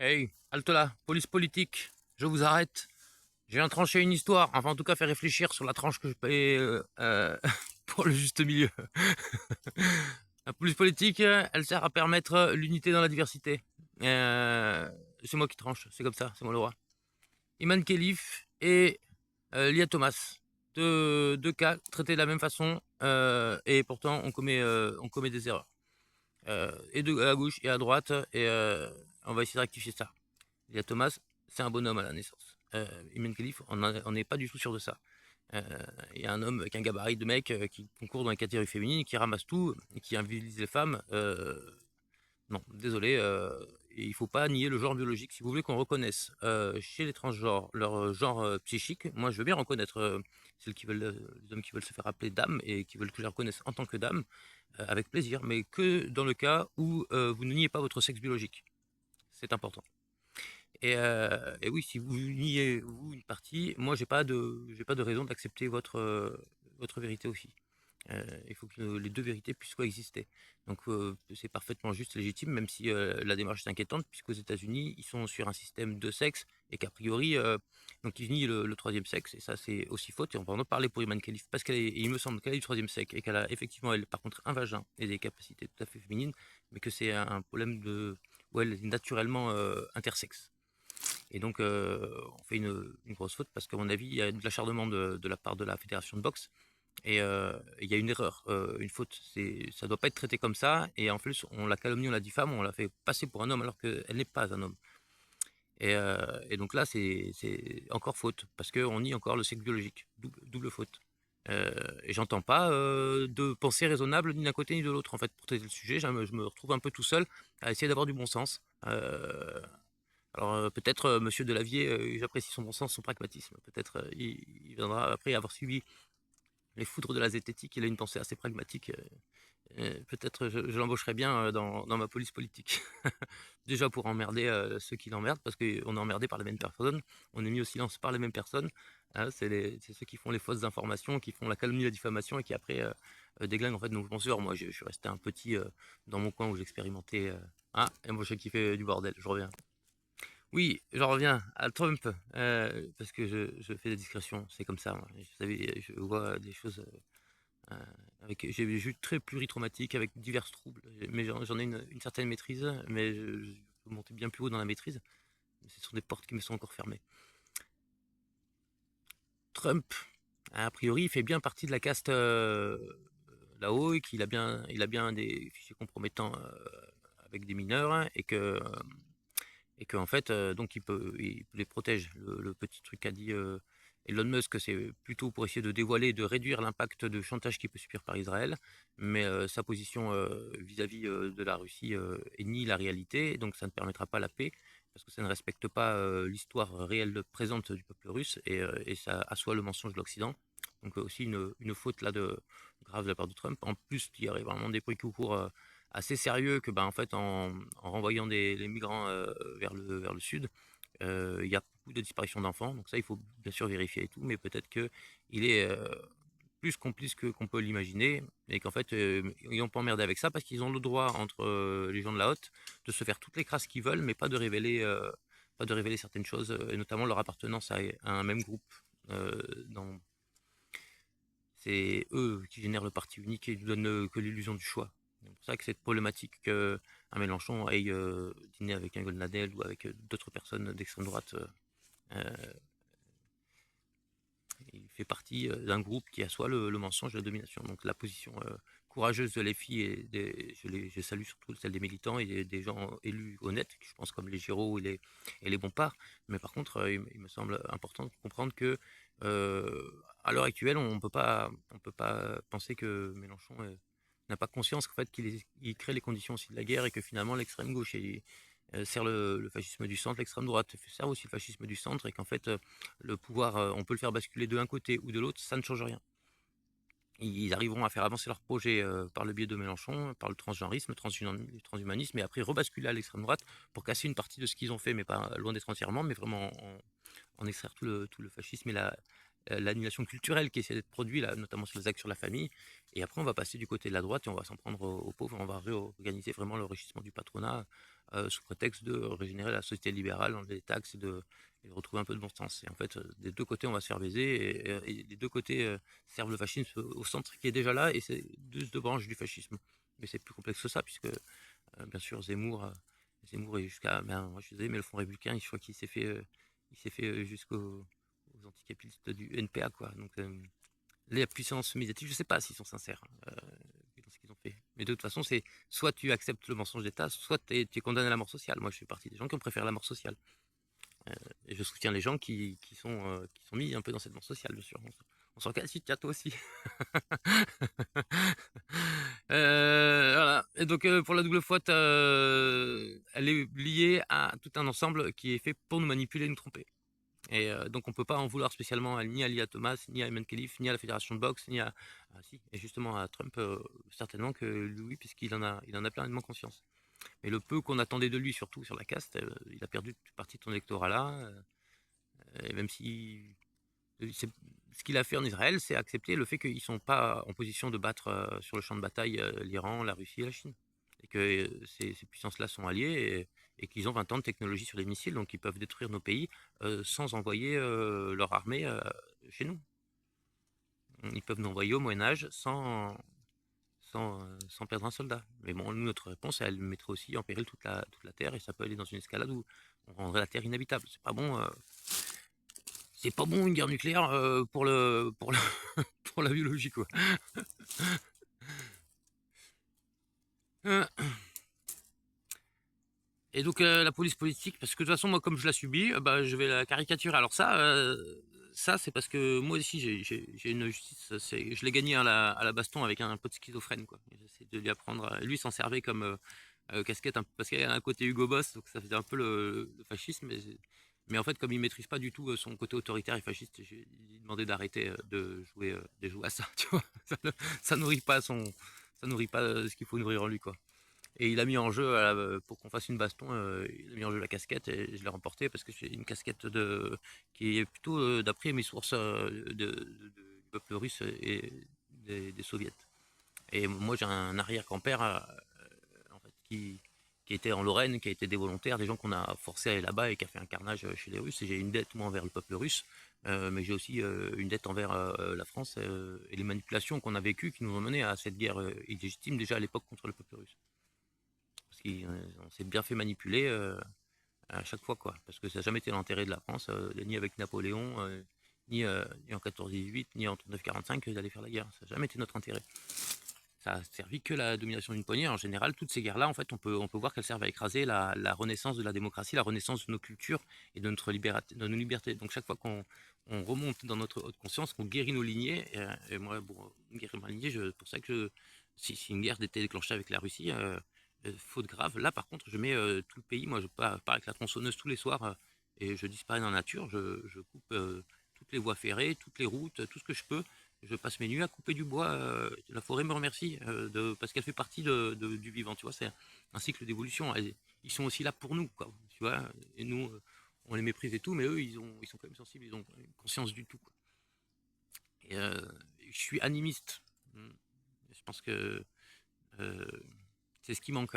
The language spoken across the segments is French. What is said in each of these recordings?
Hey, halte là, police politique, je vous arrête. Je viens trancher une histoire, enfin en tout cas faire réfléchir sur la tranche que je paye pour le juste milieu. La police politique, elle sert à permettre l'unité dans la diversité. C'est moi qui tranche, c'est comme ça, c'est moi le roi. Iman Khelif et Lia Thomas. Deux cas traités de la même façon et pourtant on commet des erreurs. Et à gauche et à droite et on va essayer de rectifier ça. Lia Thomas, c'est un bonhomme à la naissance. Iman Khelif, on n'est pas du tout sûr de ça. Il y a un homme avec un gabarit de mec qui concourt dans les catégories féminines, qui ramasse tout, et qui invisibilise les femmes. Non, désolé, il faut pas nier le genre biologique. Si vous voulez qu'on reconnaisse chez les transgenres leur genre psychique, moi je veux bien reconnaître celles qui veulent, les hommes qui veulent se faire appeler dame et qui veulent que je les reconnaisse en tant que dame, avec plaisir, mais que dans le cas où vous ne niez pas votre sexe biologique. C'est important. Et oui, si vous niez vous une partie, moi j'ai pas de raison d'accepter votre vérité aussi. Il faut que les deux vérités puissent coexister. Donc c'est parfaitement juste, légitime, même si la démarche est inquiétante, puisqu'aux États-Unis, ils sont sur un système de sexe et qu'a priori, donc ils nient le troisième sexe, et ça c'est aussi faute. Et on va en parler pour Iman Khalif, parce il me semble qu'elle est du troisième sexe et qu'elle a effectivement, elle, par contre, un vagin et des capacités tout à fait féminines, mais que c'est un problème de où elle est naturellement intersexe. Et donc, on fait une grosse faute parce qu'à mon avis, il y a de l'acharnement de la part de la fédération de boxe et il y a une erreur, une faute. Ça doit pas être traité comme ça. Et en plus, on la calomnie, on la diffame, on la fait passer pour un homme alors qu'elle n'est pas un homme. Et donc là, c'est encore faute parce qu'on nie encore le sexe biologique. Double faute. Et j'entends pas de pensée raisonnable ni d'un côté ni de l'autre. En fait, pour traiter le sujet, je me retrouve un peu tout seul à essayer d'avoir du bon sens. Alors peut-être Monsieur Delavier, j'apprécie son bon sens, son pragmatisme. Peut-être il viendra après avoir suivi les foudres de la zététique. Il a une pensée assez pragmatique. Peut-être je l'embaucherai bien dans ma police politique. Déjà pour emmerder ceux qui l'emmerdent, parce qu'on est emmerdé par les mêmes personnes. On est mis au silence par les mêmes personnes. Hein, c'est ceux qui font les fausses informations, qui font la calomnie, la diffamation et qui après déglinguent en fait nos penseurs. Moi, je suis resté un petit dans mon coin où j'expérimentais. Ah, et moi, je kiffais du bordel. Je reviens. Oui, j'en reviens à Trump, parce que je fais des discrétions, c'est comme ça, moi. Vous savez, je vois des choses avec. J'ai eu très pluritraumatique avec divers troubles, mais j'en ai une certaine maîtrise, mais je peux monter bien plus haut dans la maîtrise. Mais ce sont des portes qui me sont encore fermées. Trump, a priori, il fait bien partie de la caste là-haut et il a bien des fichiers compromettants avec des mineurs hein, et qu'en fait, donc il les protège. Le petit truc qu'a dit Elon Musk, c'est plutôt pour essayer de dévoiler, de réduire l'impact de chantage qui peut subir par Israël, mais sa position vis-à-vis de la Russie nie la réalité, donc ça ne permettra pas la paix, parce que ça ne respecte pas l'histoire réelle présente du peuple russe, et ça assoit le mensonge de l'Occident. Donc aussi une faute là grave de la part de Trump. En plus, il y aurait vraiment des bruits qui courent assez sérieux que, en fait, en renvoyant les migrants vers le sud, il y a beaucoup de disparitions d'enfants. Donc ça, il faut bien sûr vérifier et tout, mais peut-être qu'il est plus complice qu'on peut l'imaginer et qu'en fait, ils n'ont pas emmerdé avec ça parce qu'ils ont le droit, entre les gens de la haute, de se faire toutes les crasses qu'ils veulent, mais pas de révéler certaines choses, et notamment leur appartenance à un même groupe. Euh, dans, c'est eux qui génèrent le parti unique et ne donnent que l'illusion du choix. C'est pour ça que cette problématique qu'un Mélenchon aille dîner avec un Golnadel ou avec d'autres personnes d'extrême droite, il fait partie d'un groupe qui assoit le mensonge et la domination. Donc la position courageuse de les filles, je salue surtout celle des militants et des gens élus honnêtes, je pense comme les Giraud et les Bompard. Mais par contre, il me semble important de comprendre que à l'heure actuelle, on peut pas penser que Mélenchon n'a pas conscience qu'en fait, il crée les conditions aussi de la guerre et que finalement l'extrême gauche sert le fascisme du centre, l'extrême droite sert aussi le fascisme du centre et qu'en fait le pouvoir, on peut le faire basculer de un côté ou de l'autre, ça ne change rien. Ils arriveront à faire avancer leur projet par le biais de Mélenchon, par le transgenrisme, le transhumanisme, et après rebasculer à l'extrême droite pour casser une partie de ce qu'ils ont fait, mais pas loin d'être entièrement, mais vraiment en extraire tout le fascisme l'annihilation culturelle qui essaie d'être produite, là, notamment sur les actes sur la famille. Et après, on va passer du côté de la droite et on va s'en prendre aux pauvres. On va réorganiser vraiment l'enrichissement du patronat sous prétexte de régénérer la société libérale, enlever les taxes et de retrouver un peu de bon sens. Et en fait, des deux côtés, on va se faire baiser et des deux côtés servent le fascisme au centre qui est déjà là et c'est deux branches du fascisme. Mais c'est plus complexe que ça, puisque bien sûr, Zemmour est jusqu'à. Ben, moi, je suis désolé, mais le Front républicain, je crois qu'il s'est fait, jusqu'aux aux anticapitalistes du NPA, quoi. Donc, la puissance médiatique, je sais pas s'ils sont sincères dans ce qu'ils ont fait. Mais de toute façon, c'est soit tu acceptes le mensonge d'État, soit tu es condamné à la mort sociale. Moi, je fais partie des gens qui ont préféré la mort sociale. Et je soutiens les gens qui sont mis un peu dans cette mort sociale, bien sûr. On s'en casse, tiens, toi aussi. Voilà. Et donc, pour la double faute, elle est liée à tout un ensemble qui est fait pour nous manipuler, nous tromper. Et donc, on peut pas en vouloir spécialement ni à Lia Thomas, ni à Ayman Khelif, ni à la Fédération de boxe, ni à. Ah, si, et justement à Trump, certainement que lui, oui, puisqu'il il en a pleinement conscience. Mais le peu qu'on attendait de lui, surtout sur la caste, il a perdu toute partie de son électorat-là. Et même si ce qu'il a fait en Israël, c'est accepter le fait qu'ils ne sont pas en position de battre sur le champ de bataille l'Iran, la Russie et la Chine. Et que ces puissances-là sont alliées et qu'ils ont 20 ans de technologie sur les missiles, donc ils peuvent détruire nos pays sans envoyer leur armée chez nous. Ils peuvent nous envoyer au Moyen-Âge sans perdre un soldat. Mais bon, nous, notre réponse, elle mettrait aussi en péril toute la Terre et ça peut aller dans une escalade où on rendrait la Terre inhabitable. C'est pas bon. C'est pas bon une guerre nucléaire pour la biologie, quoi. Et donc la police politique, parce que de toute façon moi comme je la subis, bah, je vais la caricaturer. Alors ça c'est parce que moi aussi j'ai une justice, je l'ai gagné à la baston avec un pote schizophrène, quoi. J'essaie de lui apprendre, lui s'en servait comme casquette, parce qu'il y a un côté Hugo Boss, donc ça faisait un peu le fascisme, mais en fait comme il maîtrise pas du tout son côté autoritaire et fasciste, j'ai demandé d'arrêter de jouer à ça, tu vois. Ça nourrit pas ça nourrit pas ce qu'il faut nourrir en lui, quoi. Et il a mis en jeu, pour qu'on fasse une baston, il a mis en jeu la casquette et je l'ai remporté parce que c'est une casquette qui est plutôt, d'après mes sources, du peuple russe et des soviets. Et moi j'ai un arrière-grand-père en fait, qui était en Lorraine, qui a été des volontaires, des gens qu'on a forcé à aller là-bas et qui a fait un carnage chez les Russes. Et j'ai une dette moi envers le peuple russe, mais j'ai aussi une dette envers la France et les manipulations qu'on a vécues qui nous ont mené à cette guerre illégitime déjà à l'époque contre le peuple russe. Parce qu'on s'est bien fait manipuler à chaque fois, quoi. Parce que ça n'a jamais été l'intérêt de la France, ni avec Napoléon, ni en 14-18, ni en 39-45, d'aller faire la guerre. Ça n'a jamais été notre intérêt. Ça a servi que la domination d'une poignée. En général, toutes ces guerres-là, en fait, on peut voir qu'elles servent à écraser la renaissance de la démocratie, la renaissance de nos cultures et de de nos libertés. Donc chaque fois qu'on remonte dans notre haute conscience, qu'on guérit nos lignées, et moi, bon, guérir ma lignée, pour ça que si une guerre était déclenchée avec la Russie, faute grave, là par contre, je mets tout le pays, moi je pars avec la tronçonneuse tous les soirs et je disparais dans la nature, je coupe toutes les voies ferrées, toutes les routes, tout ce que je peux. Je passe mes nuits à couper du bois. La forêt me remercie parce qu'elle fait partie du vivant. Tu vois, c'est un cycle d'évolution. Ils sont aussi là pour nous, quoi. Tu vois, et nous, on les méprise et tout, mais eux, ils sont quand même sensibles. Ils ont conscience du tout, quoi. Et je suis animiste. Je pense que euh, c'est ce qui manque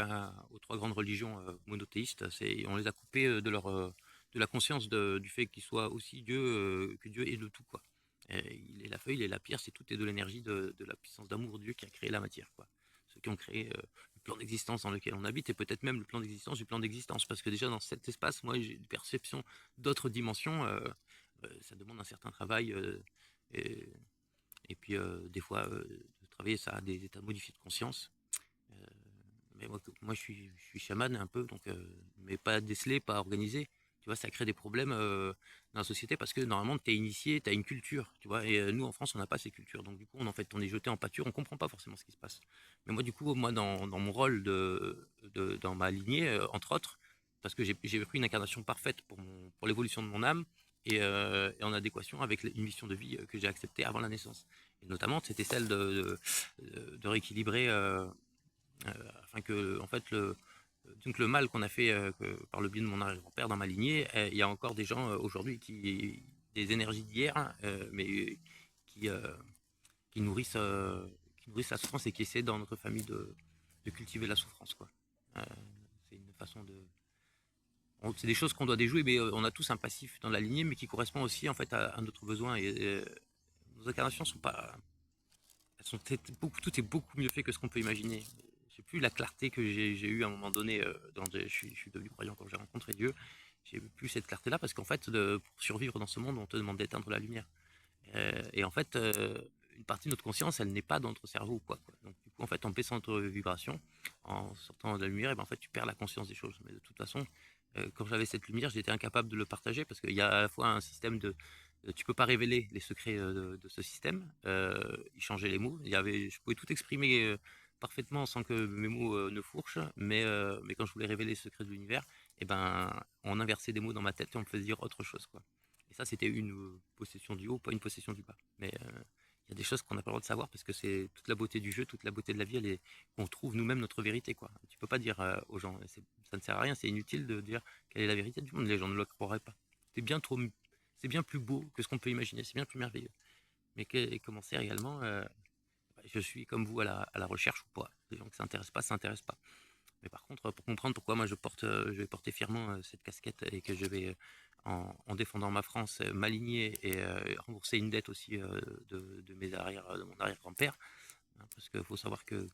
aux trois grandes religions monothéistes. On les a coupés de la conscience du fait qu'ils soient aussi Dieu, que Dieu est le tout, quoi. Il est la feuille, il est la pierre, c'est tout est de l'énergie de la puissance d'amour de Dieu qui a créé la matière, quoi. Ceux qui ont créé le plan d'existence dans lequel on habite et peut-être même le plan d'existence du plan d'existence. Parce que déjà dans cet espace, moi j'ai une perception d'autres dimensions. Ça demande un certain travail et, et puis des fois de travailler ça à des états modifiés de conscience. Euh, mais moi je suis chaman un peu, donc, mais pas décelé, pas organisé. Tu vois, ça crée des problèmes dans la société parce que normalement, tu es initié, tu as une culture, tu vois, et nous en France, on n'a pas ces cultures. Donc, du coup, on est jeté en pâture, on comprend pas forcément ce qui se passe. Mais moi, du coup, moi, dans mon rôle dans ma lignée, entre autres, parce que j'ai pris une incarnation parfaite pour l'évolution de mon âme et en adéquation avec une mission de vie que j'ai acceptée avant la naissance. Et notamment, c'était celle de rééquilibrer. Afin que en fait donc le mal qu'on a fait par le biais de mon arrière-grand-père dans ma lignée, il y a encore des gens aujourd'hui des énergies d'hier, mais qui, qui, nourrissent, qui nourrissent la souffrance et qui essaient dans notre famille de cultiver la souffrance, quoi. Euh, c'est une façon de... C'est des choses qu'on doit déjouer, mais on a tous un passif dans la lignée, mais qui correspond aussi en fait à notre besoin. Et nos incarnations sont pas... Elles sont beaucoup, tout est beaucoup mieux fait que ce qu'on peut imaginer. J'ai plus la clarté que j'ai eue à un moment donné. Je suis devenu croyant quand j'ai rencontré Dieu. J'ai plus cette clarté-là parce qu'en fait, pour survivre dans ce monde, on te demande d'éteindre la lumière. Et en fait, une partie de notre conscience, elle n'est pas dans notre cerveau ou quoi. Donc du coup, en fait, en baissant notre vibration, en sortant de la lumière, et ben, en fait, tu perds la conscience des choses. Mais de toute façon, quand j'avais cette lumière, j'étais incapable de le partager parce qu'il y a à la fois un système de tu peux pas révéler les secrets de ce système. Il changeait les mots. Je pouvais tout exprimer parfaitement sans que mes mots ne fourchent, mais quand je voulais révéler les secrets de l'univers, et ben, on inversait des mots dans ma tête et on me faisait dire autre chose, quoi. Et ça, c'était une possession du haut, pas une possession du bas. Mais il y a des choses qu'on n'a pas le droit de savoir parce que c'est toute la beauté du jeu, toute la beauté de la vie, on trouve nous-mêmes notre vérité, quoi. Tu peux pas dire aux gens, ça ne sert à rien, c'est inutile de dire quelle est la vérité du monde, les gens ne le croiraient pas. C'est bien trop, c'est bien plus beau que ce qu'on peut imaginer, c'est bien plus merveilleux. Mais comment c'est réellement je suis comme vous à la recherche ou pas. Les gens qui s'intéressent pas, s'intéressent pas. Mais par contre, pour comprendre pourquoi moi je vais porter fièrement cette casquette et que je vais, en défendant ma France, m'aligner et rembourser une dette aussi de mon arrière-grand-père, hein, parce qu'il faut savoir que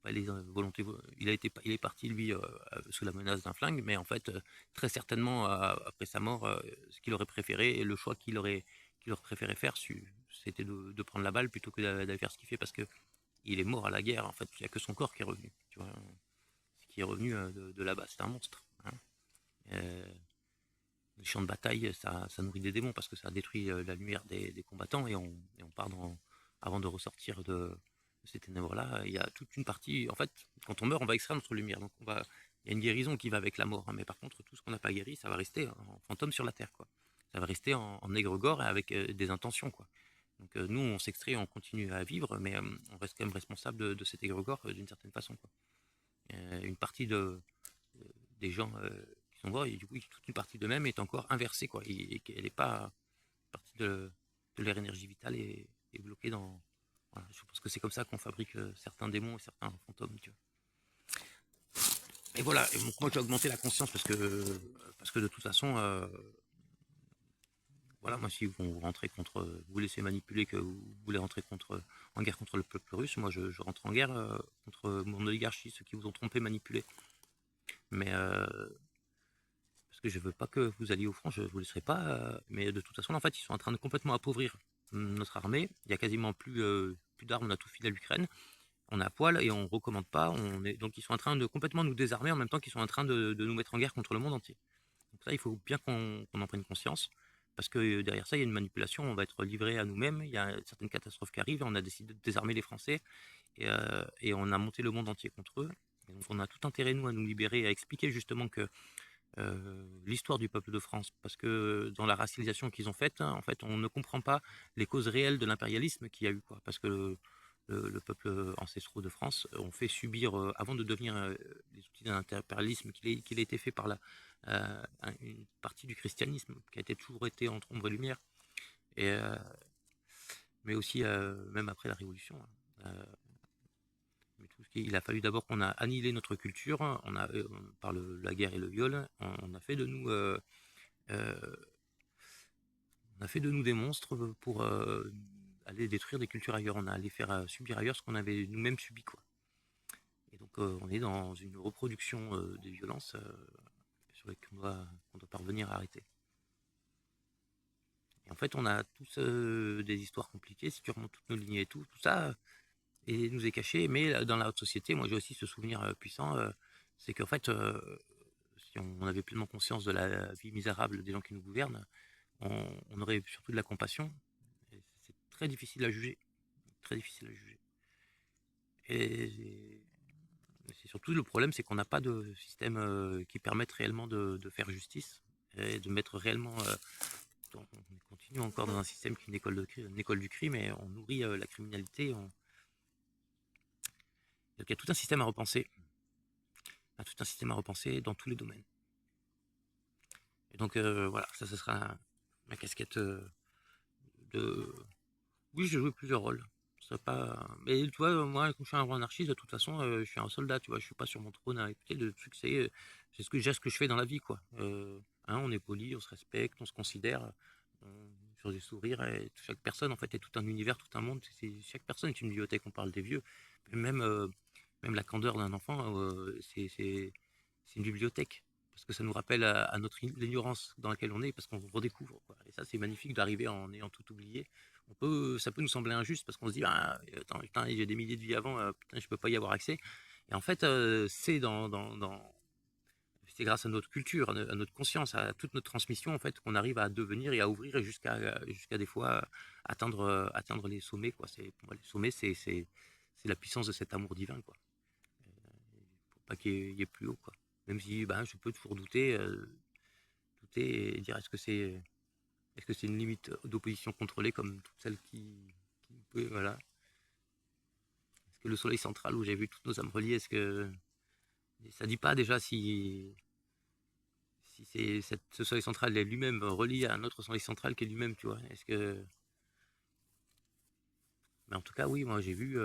les volontés, il est parti lui sous la menace d'un flingue, mais en fait, très certainement après sa mort, ce qu'il aurait préféré et le choix qu'il aurait préféré faire, c'était de prendre la balle plutôt que d'aller faire ce qu'il fait, parce que il est mort à la guerre. En fait, il n'y a que son corps qui est revenu. Tu vois, qui est revenu de là-bas. C'est un monstre, hein. Euh, les champs de bataille, ça nourrit des démons parce que ça détruit la lumière des combattants et on part avant de ressortir de ces ténèbres-là. Il y a toute une partie. En fait, quand on meurt, on va extraire notre lumière. Donc il y a une guérison qui va avec la mort, hein. Mais par contre, tout ce qu'on n'a pas guéri, ça va rester en fantôme sur la terre, quoi. Ça va rester en égrégore et avec des intentions, quoi. Donc nous, on s'extrait, on continue à vivre, mais on reste quand même responsable de cet égrégore d'une certaine façon, quoi. Une partie des gens qui sont morts, et du coup, toute une partie d'eux-mêmes est encore inversée, quoi. Et elle n'est pas partie de leur énergie vitale est bloquée dans. Voilà, je pense que c'est comme ça qu'on fabrique certains démons et certains fantômes, tu vois. Et voilà, et donc moi j'ai augmenté la conscience parce que de toute façon, voilà, moi si vous rentrez contre, vous vous laissez manipuler, que vous voulez rentrer en guerre contre le peuple russe, moi je rentre en guerre contre mon oligarchie, ceux qui vous ont trompé, manipulé. Mais parce que je veux pas que vous alliez au front, je vous laisserai pas. Mais de toute façon, en fait, ils sont en train de complètement appauvrir notre armée. Il y a quasiment plus d'armes, on a tout filé à l'Ukraine. On est à poil et on recommande pas. Donc ils sont en train de complètement nous désarmer en même temps qu'ils sont en train de nous mettre en guerre contre le monde entier. Donc ça, il faut bien qu'on en prenne conscience. Parce que derrière ça, il y a une manipulation, on va être livré à nous-mêmes, il y a certaines catastrophes qui arrivent, on a décidé de désarmer les Français, et on a monté le monde entier contre eux. Et donc on a tout intérêt, nous, à nous libérer, à expliquer justement que l'histoire du peuple de France, parce que dans la racialisation qu'ils ont faite, hein, en fait, on ne comprend pas les causes réelles de l'impérialisme qu'il y a eu, quoi, parce que le peuple ancestraux de France ont fait subir, avant de devenir les outils d'un impérialisme, qu'il a été fait par une partie du christianisme, qui a toujours été entre ombre et lumière, et, mais aussi même après la Révolution, hein. Mais il a fallu d'abord qu'on a annihilé notre culture, par la guerre et le viol, on a fait de nous euh, on a fait de nous des monstres pour aller détruire des cultures ailleurs. On a allé faire subir ailleurs ce qu'on avait nous-mêmes subi, quoi. Et donc on est dans une reproduction des violences sur lesquelles qu'on doit parvenir à arrêter. Et en fait, on a tous des histoires compliquées. Si tu remontes toutes nos lignées et tout ça, et nous est caché. Mais dans la haute société, moi j'ai aussi ce souvenir puissant, c'est qu'en fait, si on avait pleinement conscience de la vie misérable des gens qui nous gouvernent, on aurait surtout de la compassion. Et c'est très difficile à juger. Très difficile à juger. Et c'est surtout le problème, c'est qu'on n'a pas de système qui permette réellement de faire justice et de mettre réellement. On continue encore dans un système qui est une école du crime et on nourrit la criminalité. Donc il y a tout un système à repenser. Tout un système à repenser dans tous les domaines. Et donc voilà, ça ce sera ma casquette de... Oui, j'ai joué plusieurs rôles. Ça pas... Mais tu vois, moi, quand je suis un roi anarchiste, de toute façon, je suis un soldat, tu vois, je suis pas sur mon trône à écouter. Le truc, c'est ce que j'ai, ce que je fais dans la vie, quoi. On est poli, on se respecte, on se considère, sur des sourires. Et chaque personne, en fait, est tout un univers, tout un monde. Chaque personne est une bibliothèque. On parle des vieux, même, même la candeur d'un enfant, c'est une bibliothèque. Parce que ça nous rappelle à notre l'ignorance dans laquelle on est, parce qu'on redécouvre, quoi. Et ça, c'est magnifique d'arriver en ayant tout oublié. Ça peut nous sembler injuste parce qu'on se dit, ah, attends, putain, j'ai des milliers de vies avant, putain, je peux pas y avoir accès. Et en fait, c'est grâce à notre culture, à notre conscience, à toute notre transmission, en fait, qu'on arrive à devenir et à ouvrir et jusqu'à des fois atteindre les sommets, quoi. Pour moi, les sommets, c'est la puissance de cet amour divin, quoi. Pour pas qu'il y ait plus haut, quoi. Même si, ben, je peux toujours douter et dire, est-ce que c'est une limite d'opposition contrôlée comme toutes celles voilà. Est-ce que le soleil central où j'ai vu toutes nos âmes reliées, est-ce que ça dit pas déjà si ce soleil central est lui-même relié à un autre soleil central qui est lui-même, tu vois? Est-ce que Mais en tout cas, oui, moi j'ai vu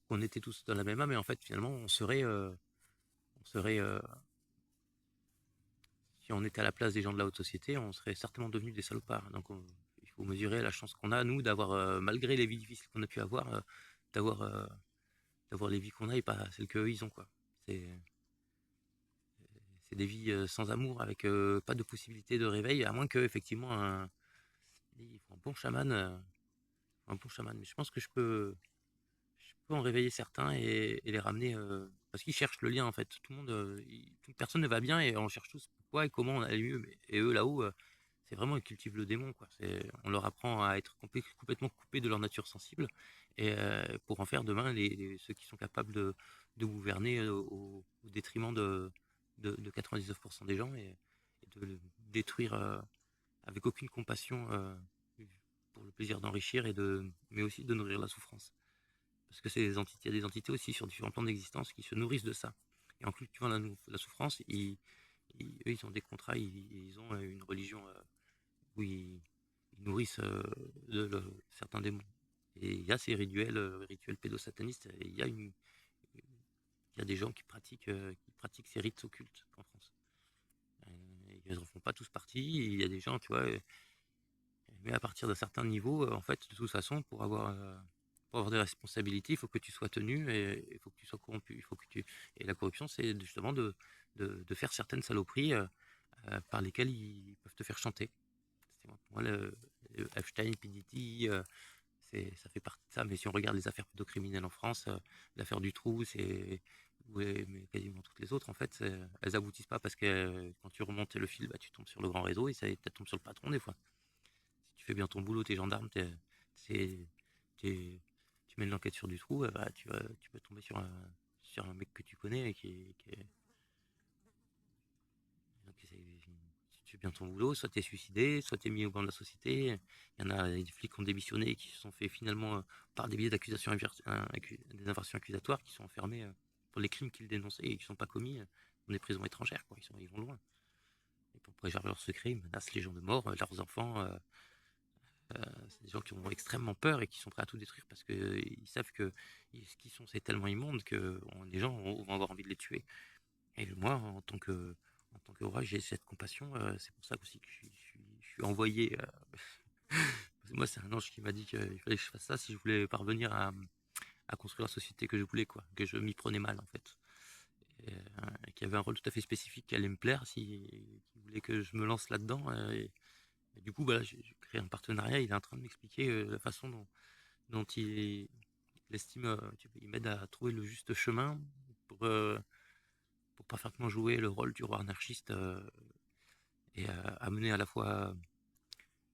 qu'on était tous dans la même âme, et en fait finalement on serait si on était à la place des gens de la haute société, on serait certainement devenus des salopards. Donc il faut mesurer la chance qu'on a nous d'avoir, malgré les vies difficiles qu'on a pu avoir, d'avoir d'avoir les vies qu'on a et pas celles qu'eux ils ont, quoi. C'est c'est des vies sans amour, avec pas de possibilité de réveil, à moins que effectivement il faut un bon chaman. Mais je pense que je peux en réveiller certains et les ramener, parce qu'ils cherchent le lien, en fait. Tout le monde, toute personne ne va bien et on cherche tous pourquoi et comment on allait mieux. Et eux là-haut, c'est vraiment, ils cultivent le démon, quoi. On leur apprend à être complètement coupés de leur nature sensible, et pour en faire demain ceux qui sont capables de gouverner au détriment de 99% des gens, et de le détruire avec aucune compassion, pour le plaisir d'enrichir, mais aussi de nourrir la souffrance. Parce que il y a des entités aussi sur différents plans d'existence qui se nourrissent de ça. Et en cultivant la souffrance, eux, ils ont des contrats, ils ont une religion où ils nourrissent certains démons. Et il y a ces rituels pédosatanistes, et il y a des gens qui pratiquent ces rites occultes en France. Ils n'en font pas tous partie, il y a des gens, tu vois, mais à partir d'un certain niveau, en fait, de toute façon, pour avoir des responsabilités, il faut que tu sois tenu, et il faut que tu sois corrompu. Et la corruption, c'est justement de faire certaines saloperies par lesquelles ils peuvent te faire chanter. Pour moi, le Epstein, PDT, ça fait partie de ça. Mais si on regarde les affaires pédocriminelles en France, l'affaire Dutroux, ouais, mais quasiment toutes les autres, en fait, elles aboutissent pas parce que quand tu remontes le fil, bah, tu tombes sur le grand réseau, et ça tombe sur le patron des fois. Si tu fais bien ton boulot, t'es gendarme, c'est- t'es- tu mènes l'enquête sur Dutroux, bah, tu peux tomber sur un mec que tu connais et donc si tu fais bien ton boulot, soit t'es suicidé, soit t'es mis au banc de la société. Il y en a des flics qui ont démissionné et qui se sont fait finalement, par des biais d'accusations, des infractions accusatoires, qui sont enfermés pour les crimes qu'ils dénonçaient et qui ne sont pas commis dans des prisons étrangères, quoi. Ils vont loin. Et pour préserver leurs secrets, ils menacent les gens de mort, leurs enfants. C'est des gens qui ont extrêmement peur et qui sont prêts à tout détruire parce qu'ils savent que ce qu'ils sont, c'est tellement immonde que les gens vont avoir envie de les tuer. Et moi, en tant que roi, j'ai cette compassion. C'est pour ça aussi que je suis envoyé. Parce que moi, c'est un ange qui m'a dit qu'il fallait que je fasse ça si je voulais parvenir à construire la société que je voulais, quoi. Que je m'y prenais mal, en fait. Et qu'il y avait un rôle tout à fait spécifique qui allait me plaire, qui voulait que je me lance là-dedans. Et du coup, voilà, j'ai créé un partenariat. Il est en train de m'expliquer la façon dont il estime, il m'aide à trouver le juste chemin pour parfaitement jouer le rôle du roi anarchiste, et à mener à la fois.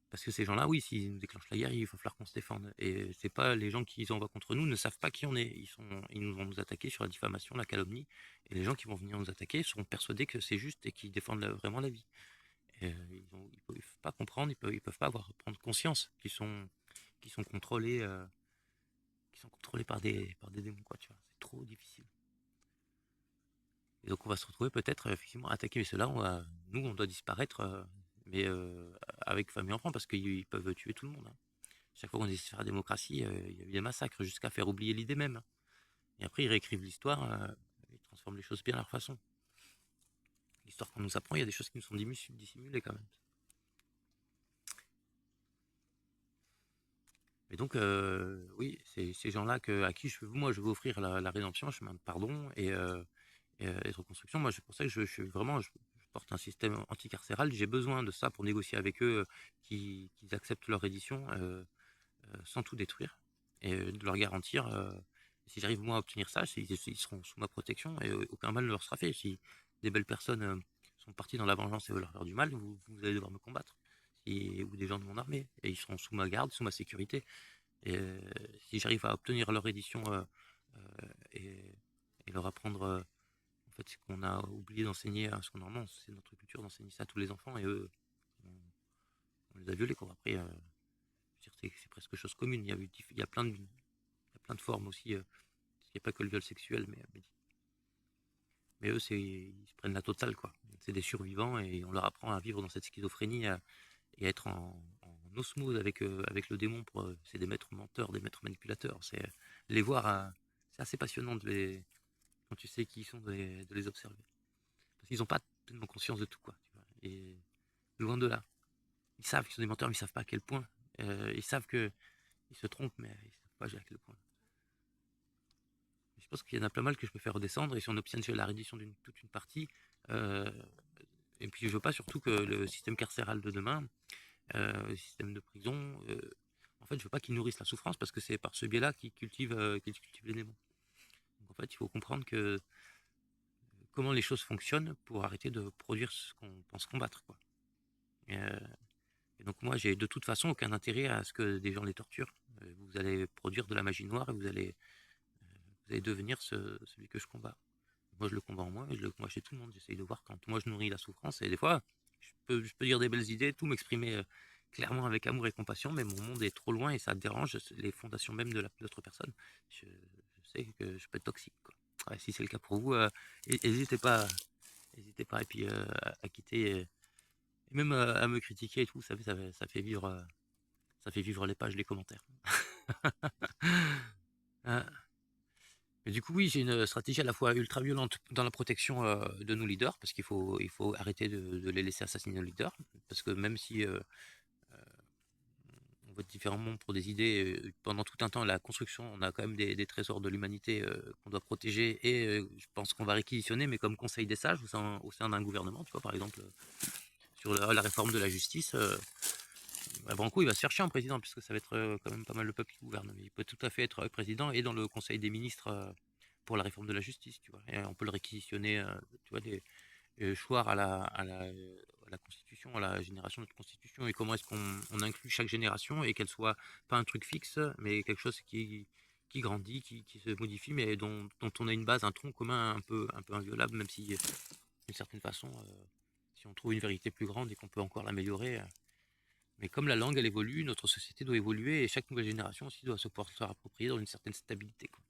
Parce que ces gens-là, oui, s'ils nous déclenchent la guerre, il va falloir qu'on se défende. Et c'est pas les gens qui envoient contre nous ne savent pas qui on est. Ils vont nous attaquer sur la diffamation, la calomnie. Et les gens qui vont venir nous attaquer seront persuadés que c'est juste et qu'ils défendent vraiment la vie. Et, ils peuvent pas comprendre, ils peuvent pas prendre conscience qu'ils sont contrôlés, par des démons, quoi, tu vois. C'est trop difficile. Et donc on va se retrouver peut-être effectivement attaquer ceux-là. Nous, on doit disparaître, mais avec famille et enfants, parce qu'ils peuvent tuer tout le monde. Hein. Chaque fois qu'on essaie de faire la démocratie, il y a eu des massacres jusqu'à faire oublier l'idée même. Hein. Et après, ils réécrivent l'histoire, ils transforment les choses bien à leur façon. L'histoire qu'on nous apprend, il y a des choses qui nous sont dissimulées quand même. Et donc, oui, c'est ces gens-là à qui moi, je veux offrir la rédemption, le chemin de pardon et de reconstruction. Moi, c'est pour ça que je porte un système anticarcéral. J'ai besoin de ça pour négocier avec eux, qu'ils acceptent leur reddition sans tout détruire et de leur garantir. Si j'arrive moi à obtenir ça, ils seront sous ma protection et aucun mal ne leur sera fait. Si des belles personnes sont parties dans la vengeance et veulent leur faire du mal, vous allez devoir me combattre. Ou des gens de mon armée, et ils seront sous ma garde, sous ma sécurité. Et si j'arrive à obtenir leur édition et leur apprendre en fait ce qu'on a oublié d'enseigner à ce qu'on normalement, c'est notre culture d'enseigner ça à tous les enfants, et eux, on les a violés quoi. Après, c'est presque chose commune. Il y a plein de formes aussi. Il n'y a pas que le viol sexuel, mais eux, ils se prennent la totale quoi. C'est des survivants et on leur apprend à vivre dans cette schizophrénie et à être en osmose avec le démon. C'est des maîtres menteurs, des maîtres manipulateurs. C'est les voir, c'est assez passionnant quand tu sais qui ils sont, de les observer. Parce qu'ils n'ont pas tellement conscience de tout, quoi. Tu vois. Et loin de là. Ils savent qu'ils sont des menteurs, mais ils ne savent pas à quel point. Ils savent qu'ils se trompent, mais ils ne savent pas à quel point. Je pense qu'il y en a pas mal que je peux faire redescendre, et si on obtient déjà la reddition d'une toute une partie, et puis je veux pas surtout que le système carcéral de demain, le système de prison, en fait, je veux pas qu'ils nourrissent la souffrance, parce que c'est par ce biais-là qu'ils cultivent les démons. Donc en fait, il faut comprendre comment les choses fonctionnent pour arrêter de produire ce qu'on pense combattre, quoi. Et donc moi, j'ai de toute façon aucun intérêt à ce que des gens les torturent. Vous allez produire de la magie noire et vous allez devenir celui que je combats. Moi, je le combats en moi, et je le combats chez tout le monde. J'essaye de voir quand moi je nourris la souffrance, et des fois, je peux dire des belles idées, tout m'exprimer clairement avec amour et compassion, mais mon monde est trop loin et ça dérange les fondations même de l'autre personne. Je sais que je peux être toxique, quoi. Ouais, si c'est le cas pour vous, n'hésitez pas, et puis à quitter, et même à me critiquer et tout. Ça fait vivre les pages, les commentaires. Ah. Mais du coup, oui, j'ai une stratégie à la fois ultra violente dans la protection de nos leaders, parce il faut arrêter de les laisser assassiner nos leaders, parce que même si on vote différemment pour des idées, pendant tout un temps, la construction, on a quand même des trésors de l'humanité qu'on doit protéger, et je pense qu'on va réquisitionner, mais comme conseil des sages au sein d'un gouvernement, tu vois, par exemple, sur la réforme de la justice. Branco, il va se faire chier en président, puisque ça va être quand même pas mal le peuple qui gouverne. Mais il peut tout à fait être président et dans le conseil des ministres pour la réforme de la justice, tu vois. Et on peut le réquisitionner, tu vois, des choix à la constitution, à la génération de notre constitution, et comment est-ce qu'on inclut chaque génération, et qu'elle soit pas un truc fixe, mais quelque chose qui grandit, qui se modifie, mais dont on a une base, un tronc commun un peu inviolable, même si, d'une certaine façon, si on trouve une vérité plus grande et qu'on peut encore l'améliorer. Mais comme la langue, elle évolue, notre société doit évoluer, et chaque nouvelle génération aussi doit se pouvoir se approprier dans une certaine stabilité, quoi.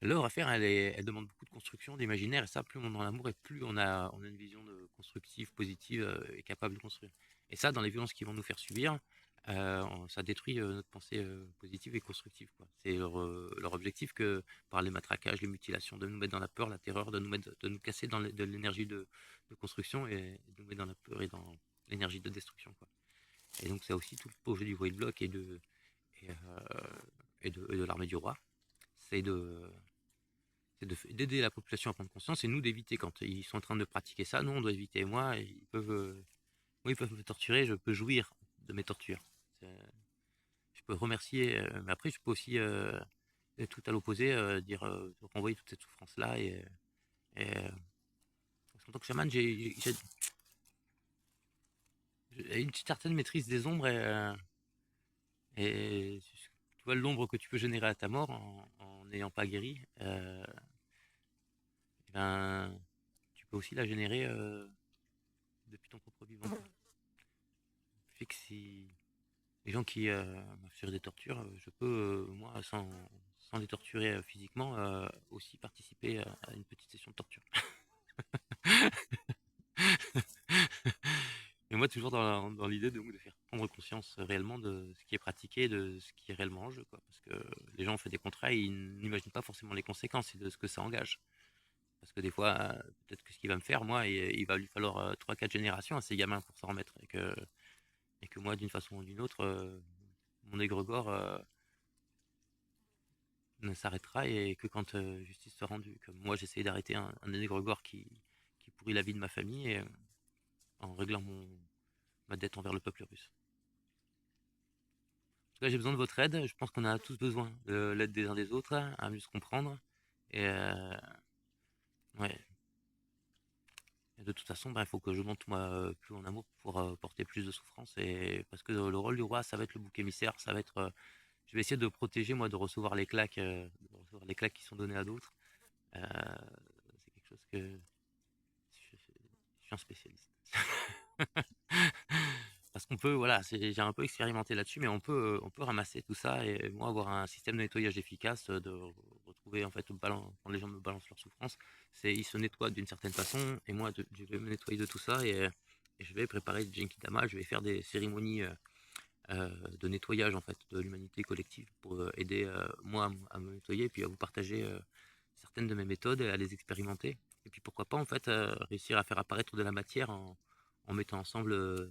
L'œuvre à faire, elle demande beaucoup de construction, d'imaginaire, et ça, plus on est dans l'amour, et plus on a une vision constructive, positive, et capable de construire. Et ça, dans les violences qui vont nous faire subir, ça détruit notre pensée positive et constructive, quoi. C'est leur objectif, que par les matraquages, les mutilations, de nous mettre dans la peur, la terreur, de nous casser de l'énergie de construction, et de nous mettre dans la peur et dans l'énergie de destruction, quoi. Et donc c'est aussi tout le projet du Void Bloc et, et de l'armée du roi, c'est d'aider la population à prendre conscience, et nous d'éviter, quand ils sont en train de pratiquer ça, nous on doit éviter. Moi, ils peuvent me torturer, je peux jouir de mes tortures. Je peux remercier, mais après je peux aussi, tout à l'opposé, dire, renvoyer toute cette souffrance-là, et en tant que chaman, j'ai une certaine maîtrise des ombres, et tu vois, l'ombre que tu peux générer à ta mort en n'ayant pas guéri, ben, tu peux aussi la générer depuis ton propre vivant. Fait que si les gens qui m'infligent des tortures, je peux, moi, sans les torturer physiquement, aussi participer à une petite session de torture. moi, toujours dans l'idée de faire prendre conscience réellement de ce qui est pratiqué, de ce qui est réellement en jeu, quoi. Parce que les gens ont fait des contrats et ils n'imaginent pas forcément les conséquences et de ce que ça engage. Parce que des fois, peut-être que ce qu'il va me faire, moi, il va lui falloir 3-4 générations à ces gamins pour s'en remettre. Et que moi, d'une façon ou d'une autre, mon égrégore ne s'arrêtera et que quand justice sera rendue. Comme moi, j'essaye d'arrêter un égrégore qui pourrit la vie de ma famille et, en réglant ma dette envers le peuple russe. Là, j'ai besoin de votre aide. Je pense qu'on a tous besoin de l'aide des uns des autres à mieux se comprendre. Et ouais. Et de toute façon, bah, il faut que je monte moi plus en amour pour porter plus de souffrance. Et parce que le rôle du roi, ça va être le bouc émissaire. Ça va être, je vais essayer de protéger moi de recevoir les claques qui sont données à d'autres. Euh, c'est quelque chose que je suis un spécialiste. Parce qu'on peut, voilà, j'ai un peu expérimenté là-dessus, mais on peut ramasser tout ça et moi avoir un système de nettoyage efficace, de retrouver en fait quand les gens me balancent leur souffrance, ils se nettoient d'une certaine façon et moi je vais me nettoyer de tout ça et je vais préparer du Genkidama, je vais faire des cérémonies de nettoyage en fait de l'humanité collective pour aider moi à me nettoyer et puis à vous partager certaines de mes méthodes et à les expérimenter. Et puis pourquoi pas en fait réussir à faire apparaître de la matière en mettant ensemble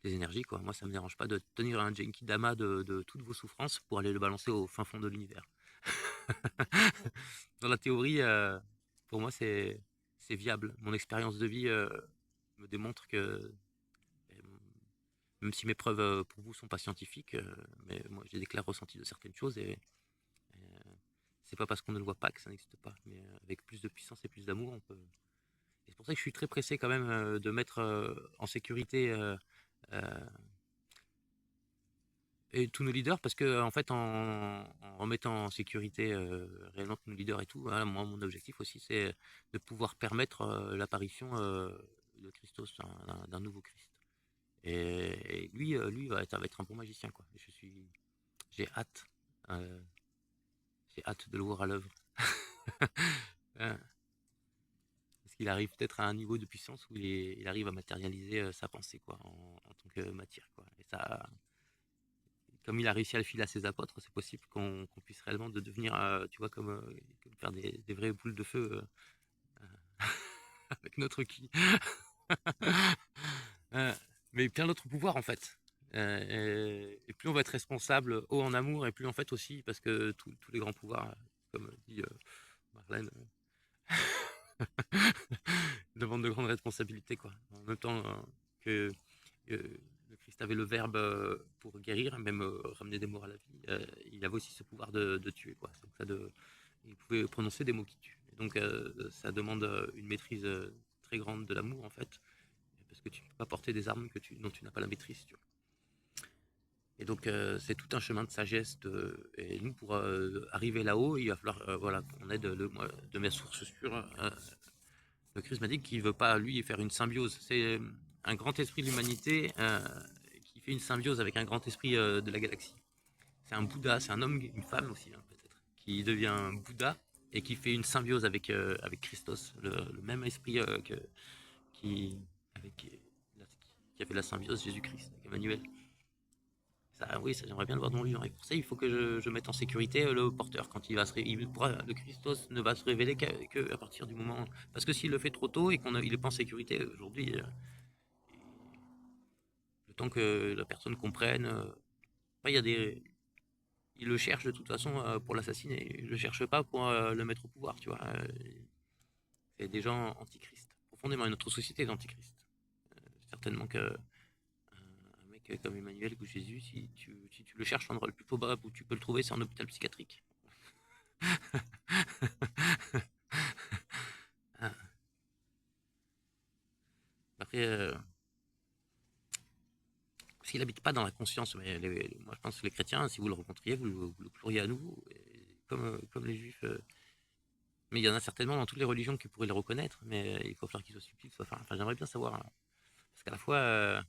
des énergies quoi. Moi ça me dérange pas de tenir un Genki Dama de toutes vos souffrances pour aller le balancer au fin fond de l'univers. Dans la théorie, pour moi c'est viable. Mon expérience de vie me démontre que même si mes preuves pour vous sont pas scientifiques, mais moi j'ai des clairs ressentis de certaines choses et c'est pas parce qu'on ne le voit pas que ça n'existe pas. Mais avec plus de puissance et plus d'amour, on peut. Et c'est pour ça que je suis très pressé quand même de mettre en sécurité euh, et tous nos leaders parce que en fait en remettant en sécurité réellement tous nos leaders et tout, voilà, moi mon objectif aussi c'est de pouvoir permettre l'apparition de Christos, d'un nouveau Christ. Et lui ça va être un bon magicien quoi. J'ai hâte, euh, j'ai hâte de le voir à l'œuvre. Hein, parce qu'il arrive peut-être à un niveau de puissance où il arrive à matérialiser sa pensée quoi, en tant que matière quoi. Et ça, comme il a réussi à le filer à ses apôtres, c'est possible qu'on puisse réellement devenir, tu vois, comme faire des vraies boules de feu avec notre ki. Euh, mais plein d'autres pouvoirs en fait. Et plus on va être responsable, haut en amour, et plus en fait aussi, parce que tous les grands pouvoirs, comme dit Marlène, demandent de grandes responsabilités quoi. En même temps que le Christ avait le verbe pour guérir, même ramener des morts à la vie, il avait aussi ce pouvoir de tuer quoi. Donc il pouvait prononcer des mots qui tuent. Et donc ça demande une maîtrise très grande de l'amour en fait, parce que tu ne peux pas porter des armes dont tu n'as pas la maîtrise. Tu vois. Et donc c'est tout un chemin de sagesse. Et nous pour arriver là-haut, il va falloir voilà qu'on aide moi, de mes sources sûres. Le Christ m'a dit qu'il veut pas lui faire une symbiose. C'est un grand esprit de l'humanité qui fait une symbiose avec un grand esprit de la galaxie. C'est un Bouddha, c'est un homme, une femme aussi hein, peut-être, qui devient un Bouddha et qui fait une symbiose avec Christos, le même esprit qui, avec, qui a fait la symbiose Jésus-Christ, avec Emmanuel. Ça, oui, ça j'aimerais bien le voir dans le livre. Et pour ça, il faut que je mette en sécurité le porteur quand le Christos ne va se révéler qu'à partir du moment. Parce que s'il le fait trop tôt et qu'il n'est pas en sécurité aujourd'hui, le temps que la personne comprenne, il y a des, il le cherche de toute façon pour l'assassiner. Il le cherche pas pour le mettre au pouvoir, tu vois. C'est des gens antichrist. Profondément, notre société est antichrist. Certainement que un mec comme Emmanuel ou Jésus, si tu le cherches l'endroit le plus probable où tu peux le trouver, c'est en hôpital psychiatrique. Ah. Après, parce qu'il n'habite pas dans la conscience. Mais moi, je pense que les chrétiens, si vous le rencontriez, vous le cloueriez à nouveau, comme les juifs. Mais il y en a certainement dans toutes les religions qui pourraient le reconnaître, mais il faut falloir qu'il soit subtil. Enfin, j'aimerais bien savoir. Hein, parce qu'à la fois,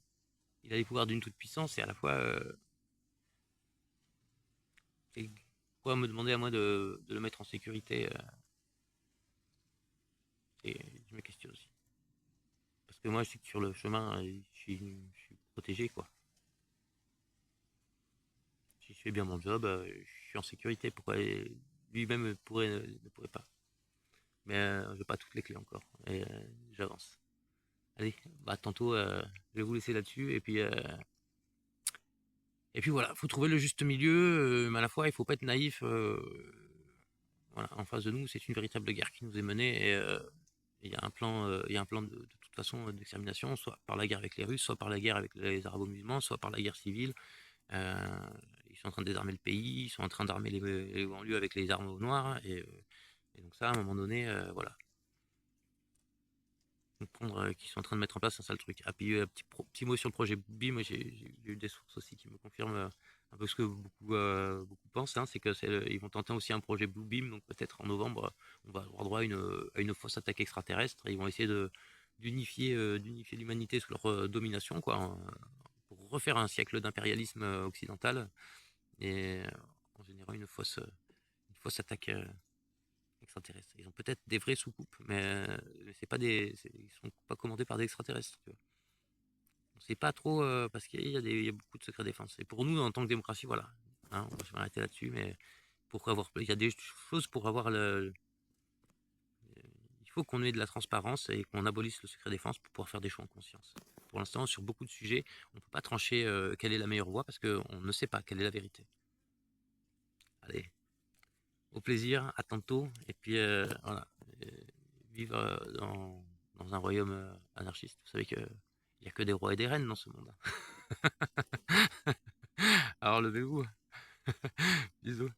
il a les pouvoirs d'une toute puissance et à la fois, pourquoi me demander à moi de le mettre en sécurité et je me questionne aussi. Parce que moi, je sais que sur le chemin, je suis protégé, quoi. Si je fais bien mon job, je suis en sécurité. Pourquoi lui-même ne pourrait pas? Mais j'ai pas toutes les clés encore. Et j'avance. Allez, bah tantôt, je vais vous laisser là-dessus. Et puis voilà, faut trouver le juste milieu, mais à la fois, il faut pas être naïf. Voilà, en face de nous, c'est une véritable guerre qui nous est menée. Et il y a un plan, de toute façon d'extermination, soit par la guerre avec les Russes, soit par la guerre avec les Arabo-musulmans, soit par la guerre civile. Euh, Ils sont en train de désarmer le pays, ils sont en train d'armer les banlieues avec les armes au noir. Et donc ça, à un moment donné, voilà. Comprendre qu'ils sont en train de mettre en place un sale truc. Ah, puis un petit mot sur le projet Booby, moi j'ai eu des sources aussi qui me confirment un peu ce que beaucoup pensent, hein, c'est que ils vont tenter aussi un projet Blue Beam, donc peut-être en novembre, on va avoir droit à une fausse attaque extraterrestre. Ils vont essayer d'unifier l'humanité sous leur domination, quoi, pour refaire un siècle d'impérialisme occidental et en générant une fausse attaque extraterrestres. Ils ont peut-être des vraies soucoupes, mais c'est pas ils sont pas commandés par des extraterrestres. Tu vois. On sait pas trop parce il y a beaucoup de secrets défense. Et pour nous, en tant que démocratie, voilà. Hein, je vais m'arrêter là-dessus, mais il y a des choses pour avoir il faut qu'on ait de la transparence et qu'on abolisse le secret défense pour pouvoir faire des choix en conscience. Pour l'instant, sur beaucoup de sujets, on ne peut pas trancher quelle est la meilleure voie parce qu'on ne sait pas quelle est la vérité. Allez, au plaisir, à tantôt, et puis voilà. Vivre dans un royaume anarchiste. Vous savez qu'il n'y a que des rois et des reines dans ce monde. Alors levez-vous. Bisous.